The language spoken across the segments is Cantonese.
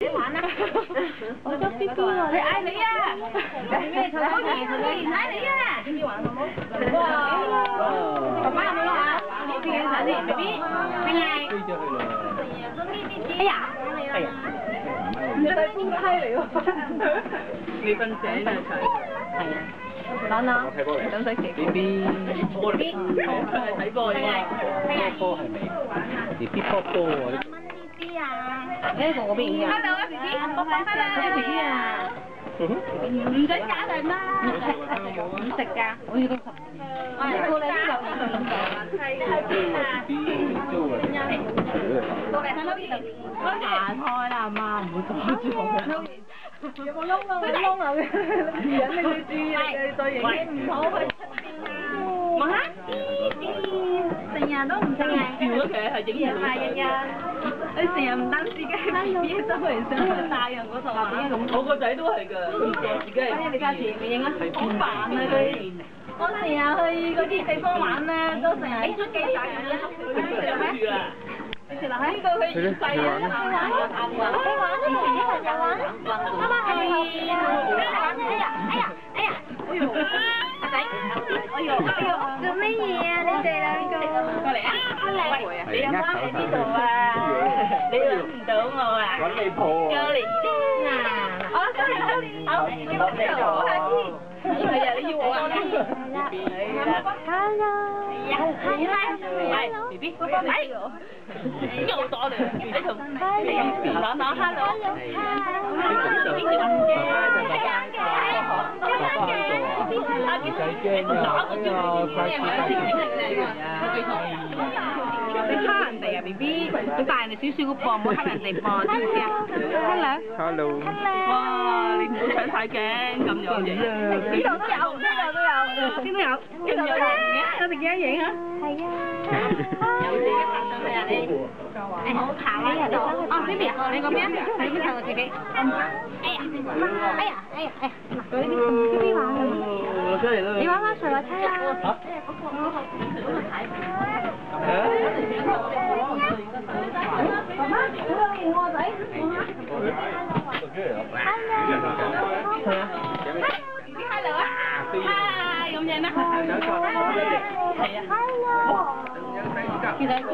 玩啦！我捉 B B 喎，你嗌你啊！咩菜多嘢？佢嗌你啊 ！B B 玩好冇？哇！爸爸有冇啊？呢邊睇先 ，B B 邊嗌？飛咗去啦！哎呀！哎呀！唔知係邊梯嚟喎？你瞓醒啊？係啊！朗朗，咁使奇 B B， 睇波嘅。波係咪 ？B B 波波喎。呢個我邊嘅。Hello 啊 B B， Hello B B 啊。唔使假人啦。唔食㗎，我要到10年。我係過嚟呢度過嚟喺呢邊。行開啦，阿媽唔會阻住我。有冇窿啊？冇窿啊！女人你要注意你對型。唔好去出邊啊！望下，成日都唔食嘅。笑咗佢係影住你。你成日唔等自己 B 周圍想去大人嗰度啊？點解咁？我個仔都係㗎，自己係。反正你家前面影啊，好煩啊佢。我成日去嗰啲地方玩咧，都成日出機仔咁樣。你食啦咩？你食啦？呢個佢越細啊，玩啊！你玩啊！一齊玩啊！媽媽係玩哎呀！哎呦！阿仔，哎呦！做咩嘢啊？你哋兩個過嚟啊！喂，你阿媽喺呢度啊！你揾唔到我啊？揾你抱啊！過嚟先啊！好，你幫我攞下先。係啊，你要我啊？係啦。Hello。係啦。B B， 哎，又多了，你同朗朗 hello。你蝦人哋啊 B B， 你大人哋少少個噃，唔好蝦人哋噃，知唔知啊 ？Hello。哇！你唔好搶太鏡咁樣影啊！呢度都有，邊都有，有哋幾多影啊？係啊。有自己拍上去啊你？誒，好爬啊人哋。哦 B B， 你嗰邊？喺邊頭啊 B B？ 哎呀！嗰啲 B B 玩緊。你玩翻水滑梯啊？嚇？我仔。Hello 啊！嗨，咁樣啦。係啊。Hello。其實好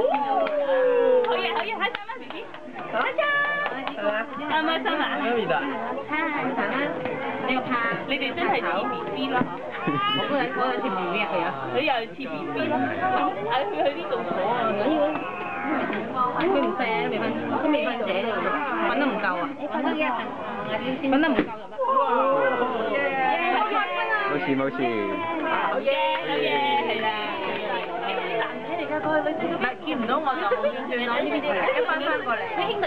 嘢，開心嗎 B B？ 開心。開唔開心啊？你又怕？你哋真係似 B B 咯，我嗰日似 B B 係啊，你又似 B B 咯，佢去呢度坐啊，唔緊要。佢唔醒，都未瞓醒，瞓得唔夠啊？瞓得唔夠就得。冇事。好嘢，係啦。啲男仔嚟㗎，過去女仔唔係見唔到我就好遠啦，呢邊一翻過嚟，啲兄弟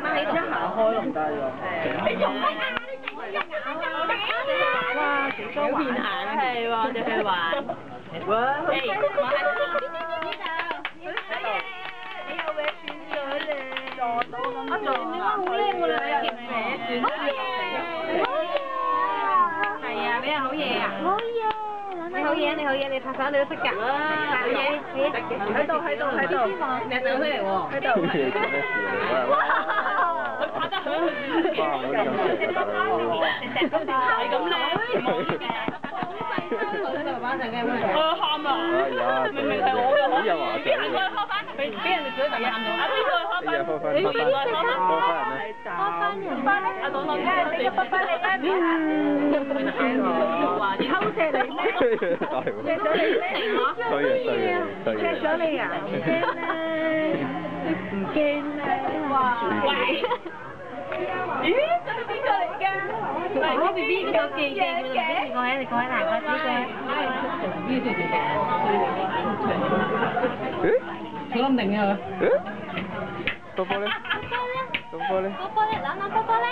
翻喺度行開咯，唔得喎。你做乜啊？哇！小片行係喎，就去玩。哇！誒，我係呢度。你又會轉咗咧？撞到咁撞啊！你話好靚喎，你轉咗。係啊，你係好嘢啊！好嘢！你好嘢，你拍手你都識㗎。好嘢，喺度，你上出嚟喎。喺度。佢拍得好。係咁咧，冇嘅。我喊啊！明明係我嘅，好有話題。行過去開翻，俾人哋做咗第二喊到。邊個開翻？你開翻。阿朗朗，你個爸爸嚟啦！偷射你咩？射咗你咩？射咗你啊！唔驚咩？哇！喂！咦？嗰個邊個嚟㗎？我 B B 嗰個記嘅，你過嚟行下先嘅。佢咁定嘅。波波咧？朗朗波波咧？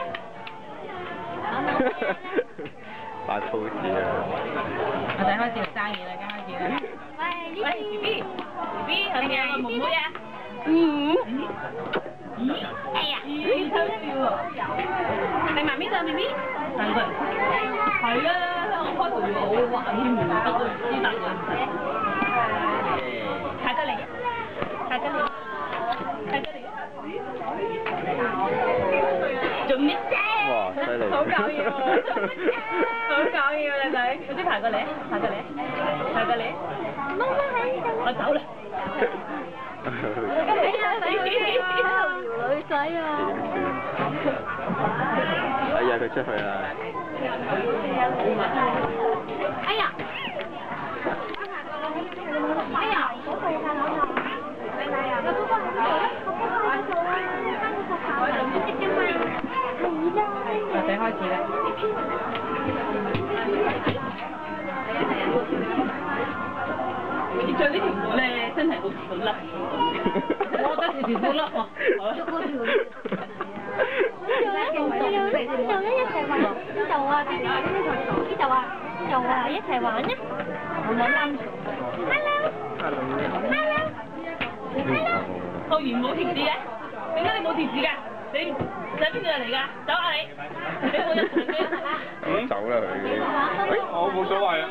扮兔子啊！我仔開始做生意啦，開始啦。喂 B B 係咪啊？妹妹啊？哎呀！偷笑喎！係媽咪就 B B？ 係佢。係啊！我開頭好玩添，不過知道嘅。睇得嚟。睇得嚟。做咩啫？哇，犀利！好搞笑喎！好搞笑啊，靚仔！快啲爬過嚟，爬過嚟，爬過嚟。媽媽喺度。我走啦。哎呀，女仔啊！哎呀，佢出去啦！哎呀！哎呀！仔開始啦！你着呢條褲咧，真係好似好甩。我覺得條褲甩喎。一齊玩啊！我冇啱數。Hello。學完冇貼紙嘅？點解你冇貼紙㗎？你喺邊度嚟㗎？走啊你！你冇入場嘅。走啦佢。我冇所謂啊。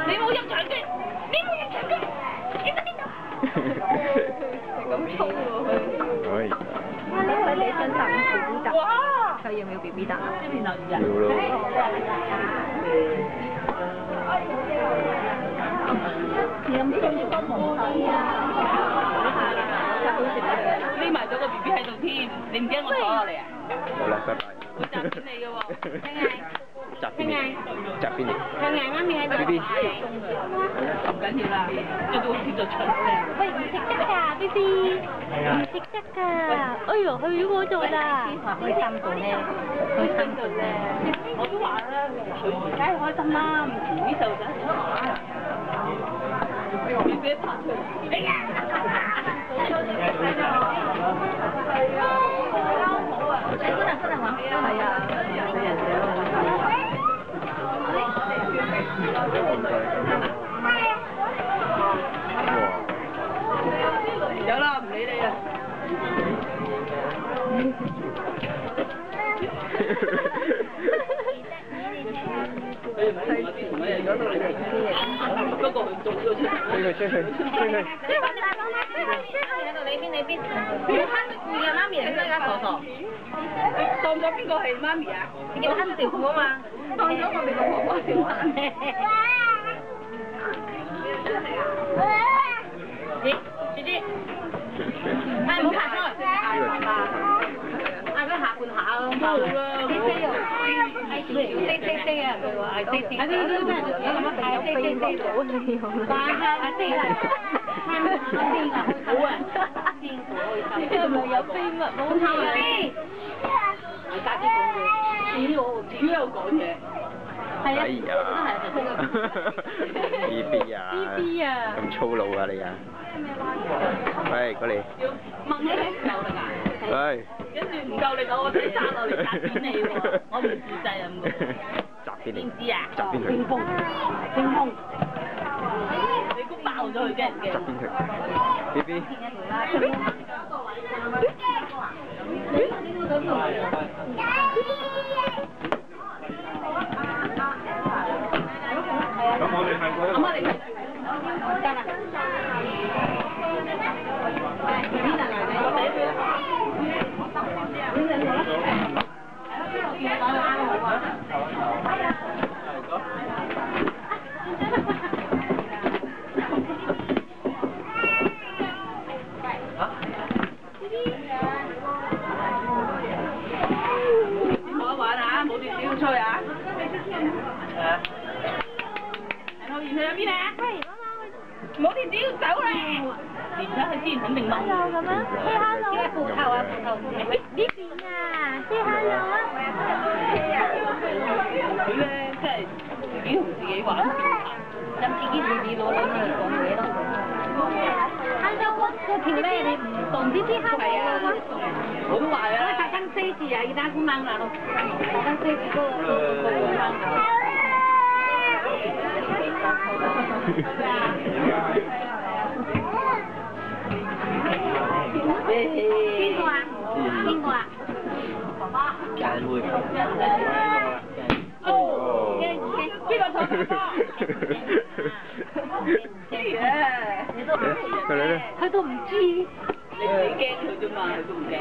你冇入場嘅，你冇入場嘅，你喺邊度？咁粗喎佢。呢位你想搭 BB 搭？哇！佢要唔要 BB 搭？呢邊留意啊。要咯。有冇中意幫忙睇啊？匿埋咗個 BB 喺度添，你唔驚我坐落嚟啊？好啦，拜拜。會襲擊你嘅喎。襲邊嚟？襲邊嚟？佢嗌媽咪喺度。BB。唔緊要啦，我都好似就出聲。喂，唔食得㗎 BB，唔食得㗎。哎呦，去咗嗰度啦。開心到咧，開心到咧。我都話啦，佢梗係開心啦，唔同啲細路仔。你俾爬出嚟。哎呀！真係玩，係啊，有啦，唔理你啦。不過佢做咗出嚟。追佢。你邊？你慳住嘅媽咪嚟㗎，傻傻。當咗邊個係媽咪啊？你叫慳條褲啊嘛。當咗我哋個婆婆條媽咪。咦？姐姐，唔好爬出嚟。嗌佢下半下咯。好啦。飛啊！飛啊！佢話嗌飛。嗌飛飛咩？嗌飛飛飛到你用。嗌飛啦！好啊！係咪有秘密武器啊？我家姐講嘢，主要講嘢。係啊，真係。BB 啊！咁粗魯啊你啊！喂，過嚟。要掹你唔夠力啊！喂。跟住唔夠力我真係揸落嚟砸扁你喎！我唔負責任㗎。砸邊你？知唔知啊？砸邊佢？冰封。你估爆咗佢驚唔驚？砸邊佢 ？BB。咁我哋係嗰個。得啦。冇電小吹啊！然後去咗邊啊？冇電子要走啦！而家佢之前肯定掹。Hello 咁樣 ，say hello。葡萄啊，葡萄。呢邊啊 ，say hello 啊。佢咧真係自己同自己玩，咁自己攞嚟講嘢咯。Hello， 嗰條咧你唔同啲啲 hello 啊嘛？我都話啦。特登飛住啊，而家咁掹啦咯。特登飛住嗰個掹啦。邊個啊？邊個啊？爸爸。間會。哦。邊個坐爸爸？佢都唔知。你驚佢啫嘛，佢都唔驚。